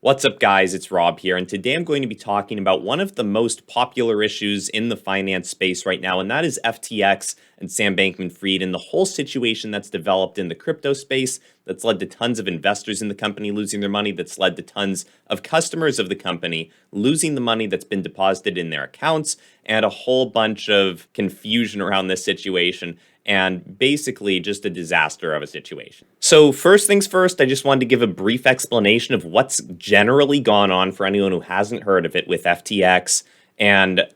What's up, guys? It's Rob here, and today I'm going to be talking about one of the most popular issues in the finance space right now, and that is FTX and Sam Bankman-Fried and the whole situation that's developed in the crypto space that's led to tons of investors in the company losing their money, that's led to tons of customers of the company losing the money that's been deposited in their accounts, and a whole bunch of confusion around this situation and basically just a disaster of a situation. So first things first, I just wanted to give a brief explanation of what's generally gone on for anyone who hasn't heard of it with FTX and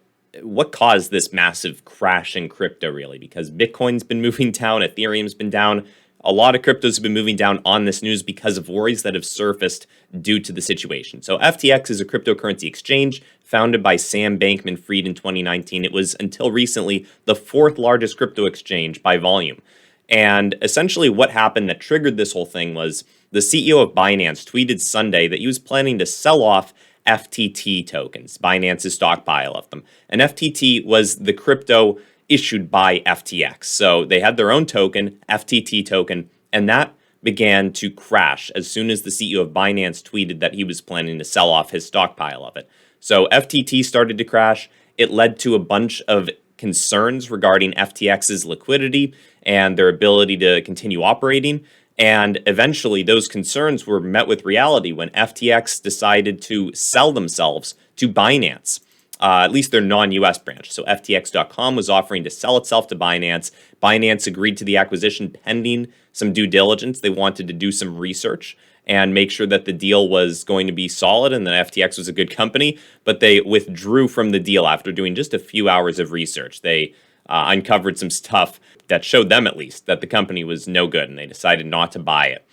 what caused this massive crash in crypto, really, because Bitcoin's been moving down, Ethereum's been down. A lot of cryptos have been moving down on this news because of worries that have surfaced due to the situation. So FTX is a cryptocurrency exchange founded by Sam Bankman-Fried in 2019. It was, until recently, the fourth largest crypto exchange by volume. And essentially what happened that triggered this whole thing was the CEO of Binance tweeted Sunday that he was planning to sell off FTT tokens, Binance's stockpile of them. And FTT was the crypto issued by FTX. So they had their own token, FTT token, and that began to crash as soon as the CEO of Binance tweeted that he was planning to sell off his stockpile of it. So FTT started to crash. It led to a bunch of concerns regarding FTX's liquidity and their ability to continue operating. And eventually those concerns were met with reality when FTX decided to sell themselves to Binance. At least their non-US branch. So FTX.com was offering to sell itself to Binance. Binance agreed to the acquisition pending some due diligence. They wanted to do some research and make sure that the deal was going to be solid and that FTX was a good company, but they withdrew from the deal after doing just a few hours of research. They uncovered some stuff that showed them, at least, that the company was no good, and they decided not to buy it.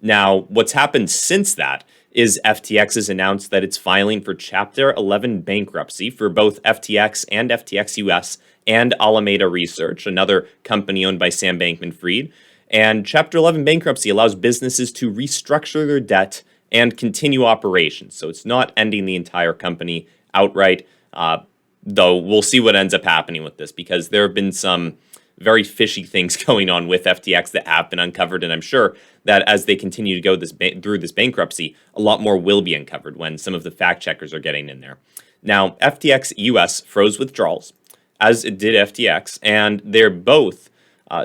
Now, what's happened since that is FTX has announced that it's filing for Chapter 11 bankruptcy for both FTX and FTX US and Alameda Research, another company owned by Sam Bankman-Fried. And Chapter 11 bankruptcy allows businesses to restructure their debt and continue operations. So it's not ending the entire company outright, though we'll see what ends up happening with this, because there have been some very fishy things going on with FTX that have been uncovered, and I'm sure that as they continue to go through this bankruptcy, a lot more will be uncovered when some of the fact checkers are getting in there. Now, FTX US froze withdrawals, as it did FTX, and they're both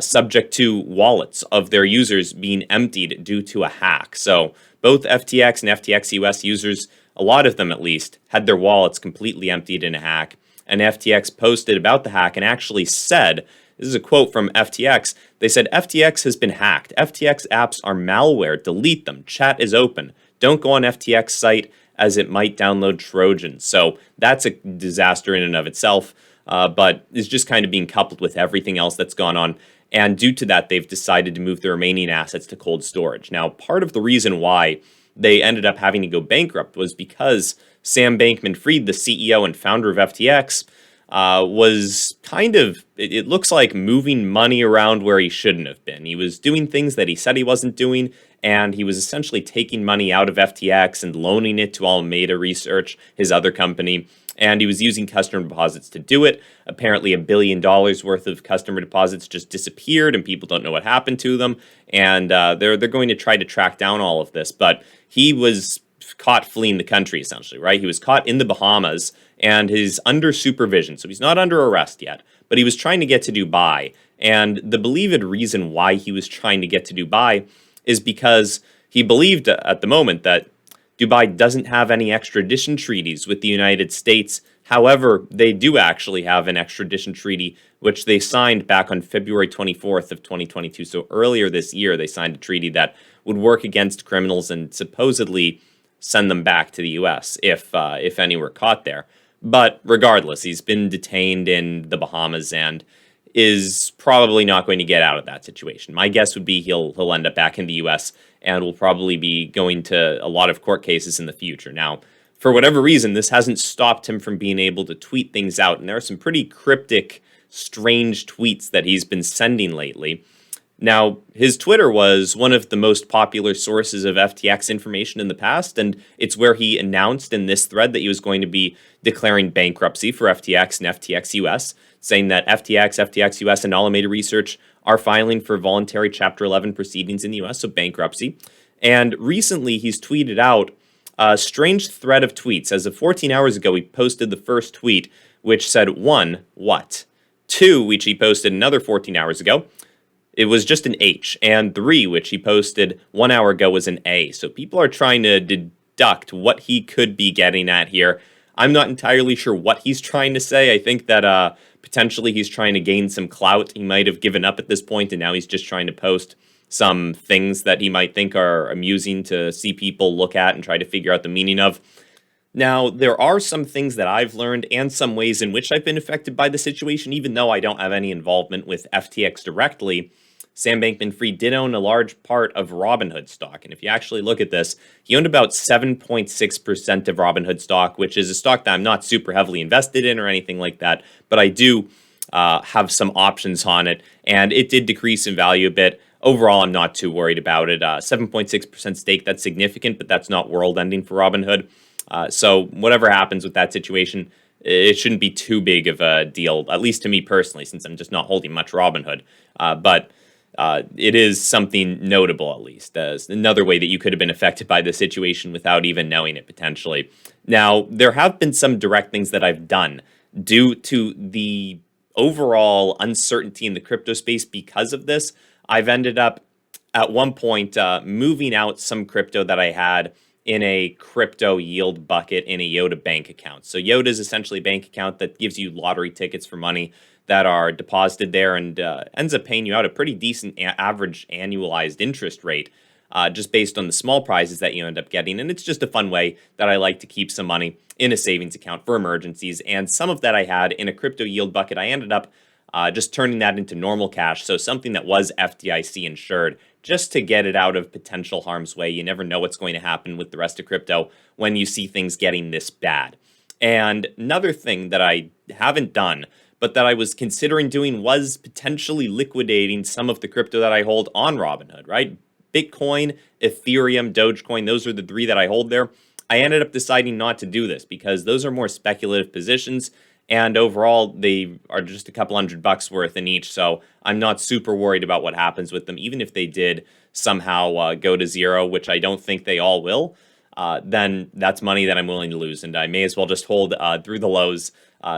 subject to wallets of their users being emptied due to a hack. So both FTX and FTX US users, a lot of them at least, had their wallets completely emptied in a hack, and FTX posted about the hack and actually said, this is a quote from FTX. They said, FTX has been hacked. FTX apps are malware. Delete them. Chat is open. Don't go on FTX site as it might download Trojans. So that's a disaster in and of itself, but is just kind of being coupled with everything else that's gone on. And due to that, they've decided to move the remaining assets to cold storage. Now, part of the reason why they ended up having to go bankrupt was because Sam Bankman-Fried, the CEO and founder of FTX, was kind of, it looks like, moving money around where he shouldn't have been. He was doing things that he said he wasn't doing, and he was essentially taking money out of FTX and loaning it to Alameda Research, his other company, and he was using customer deposits to do it. Apparently $1 billion worth of customer deposits just disappeared, and people don't know what happened to them, and they're going to try to track down all of this, but he was caught fleeing the country, essentially, right? He was caught in the Bahamas, and he's under supervision, so he's not under arrest yet, but he was trying to get to Dubai, and the believed reason why he was trying to get to Dubai is because he believed at the moment that Dubai doesn't have any extradition treaties with the United States. However, they do actually have an extradition treaty, which they signed back on February 24th of 2022, so earlier this year they signed a treaty that would work against criminals and supposedly send them back to the U.S. if any were caught there. But regardless, he's been detained in the Bahamas and is probably not going to get out of that situation. My guess would be he'll end up back in the U.S. and will probably be going to a lot of court cases in the future. Now, for whatever reason, this hasn't stopped him from being able to tweet things out, and there are some pretty cryptic, strange tweets that he's been sending lately. Now, his Twitter was one of the most popular sources of FTX information in the past, and it's where he announced in this thread that he was going to be declaring bankruptcy for FTX and FTX US, saying that FTX, FTX US, and Alameda Research are filing for voluntary Chapter 11 proceedings in the US, so bankruptcy. And recently, he's tweeted out A strange thread of tweets. As of 14 hours ago, he posted the first tweet, which said, one, what? Two, which he posted another 14 hours ago. It was just an H. And three, which he posted 1 hour ago, was an A. So people are trying to deduct what he could be getting at here. I'm not entirely sure what he's trying to say. I think that potentially he's trying to gain some clout. He might have given up at this point, and now he's just trying to post some things that he might think are amusing to see people look at and try to figure out the meaning of. Now, there are some things that I've learned and some ways in which I've been affected by the situation, even though I don't have any involvement with FTX directly. Sam Bankman-Fried did own a large part of Robinhood stock. And if you actually look at this, he owned about 7.6% of Robinhood stock, which is a stock that I'm not super heavily invested in or anything like that. But I do have some options on it. And it did decrease in value a bit. Overall, I'm not too worried about it. 7.6% stake, that's significant, but that's not world ending for Robinhood. So whatever happens with that situation, it shouldn't be too big of a deal, at least to me personally, since I'm just not holding much Robinhood. But it is something notable, at least. Another way that you could have been affected by the situation without even knowing it, potentially. Now, there have been some direct things that I've done due to the overall uncertainty in the crypto space because of this. I've ended up, at one point, moving out some crypto that I had in a crypto yield bucket in a Yoda bank account. So Yoda is essentially a bank account that gives you lottery tickets for money that are deposited there and ends up paying you out a pretty decent average annualized interest rate just based on the small prizes that you end up getting. And it's just a fun way that I like to keep some money in a savings account for emergencies. And some of that I had in a crypto yield bucket, I ended up just turning that into normal cash. So something that was FDIC insured, just to get it out of potential harm's way. You never know what's going to happen with the rest of crypto when you see things getting this bad. And another thing that I haven't done, but that I was considering doing, was potentially liquidating some of the crypto that I hold on Robinhood, right? Bitcoin, Ethereum, Dogecoin, those are the three that I hold there. I ended up deciding not to do this because those are more speculative positions. And overall, they are just a couple $100 worth in each. So I'm not super worried about what happens with them. Even if they did somehow go to zero, which I don't think they all will, then that's money that I'm willing to lose. And I may as well just hold through the lows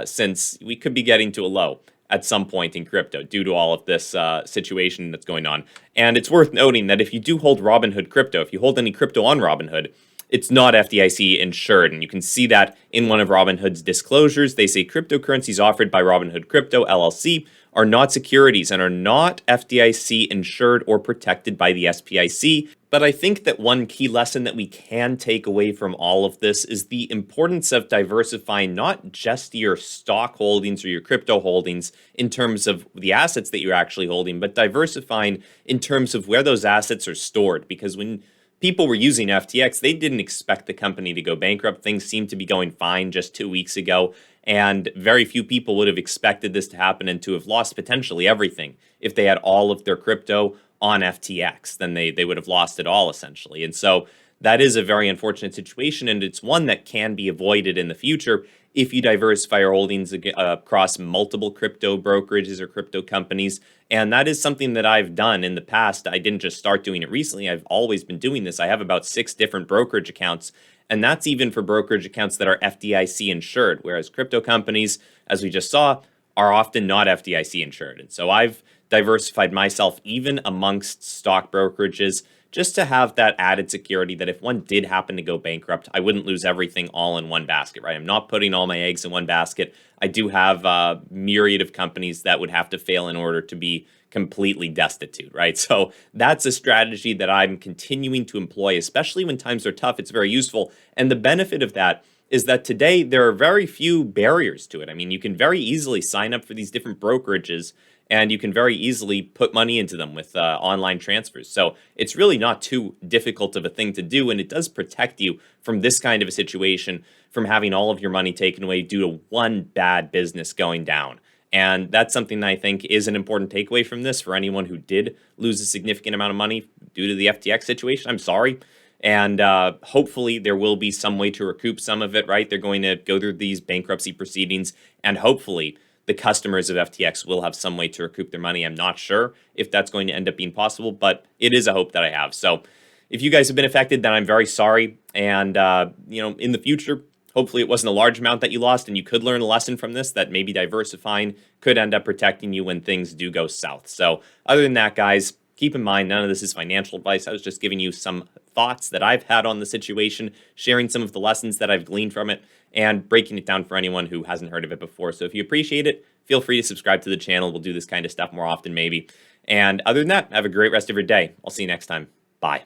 since we could be getting to a low at some point in crypto due to all of this situation that's going on. And it's worth noting that if you do hold Robinhood crypto, if you hold any crypto on Robinhood, it's not FDIC insured. And you can see that in one of Robinhood's disclosures. They say cryptocurrencies offered by Robinhood Crypto LLC are not securities and are not FDIC insured or protected by the SPIC. But I think that one key lesson that we can take away from all of this is the importance of diversifying not just your stock holdings or your crypto holdings in terms of the assets that you're actually holding, but diversifying in terms of where those assets are stored. Because when people were using FTX, they didn't expect the company to go bankrupt. Things seemed to be going fine just 2 weeks ago, and very few people would have expected this to happen and to have lost potentially everything. If they had all of their crypto on FTX, then they would have lost it all, essentially. And so that is a very unfortunate situation, and it's one that can be avoided in the future if you diversify your holdings across multiple crypto brokerages or crypto companies. And that is something that I've done in the past. I didn't just start doing it recently. I've always been doing this. I have about 6 different brokerage accounts, and that's even for brokerage accounts that are FDIC insured, whereas crypto companies, as we just saw, are often not FDIC insured. And so I've diversified myself even amongst stock brokerages just to have that added security that if one did happen to go bankrupt, I wouldn't lose everything all in one basket, right? I'm not putting all my eggs in one basket. I do have a myriad of companies that would have to fail in order to be completely destitute, right? So that's a strategy that I'm continuing to employ, especially when times are tough. It's very useful. And the benefit of that is that today there are very few barriers to it. I mean, you can very easily sign up for these different brokerages and you can very easily put money into them with online transfers. So it's really not too difficult of a thing to do, and it does protect you from this kind of a situation, from having all of your money taken away due to one bad business going down. And that's something that I think is an important takeaway from this for anyone who did lose a significant amount of money due to the FTX situation. I'm sorry. And hopefully there will be some way to recoup some of it, right? They're going to go through these bankruptcy proceedings, and hopefully the customers of FTX will have some way to recoup their money. I'm not sure if that's going to end up being possible, but it is a hope that I have. So If you guys have been affected, then I'm very sorry. And, in the future, hopefully it wasn't a large amount that you lost and you could learn a lesson from this that maybe diversifying could end up protecting you when things do go south. So other than that, guys, keep in mind, none of this is financial advice. I was just giving you some thoughts that I've had on the situation, sharing some of the lessons that I've gleaned from it, and breaking it down for anyone who hasn't heard of it before. So if you appreciate it, feel free to subscribe to the channel. We'll do this kind of stuff more often, maybe. And other than that, have a great rest of your day. I'll see you next time. Bye.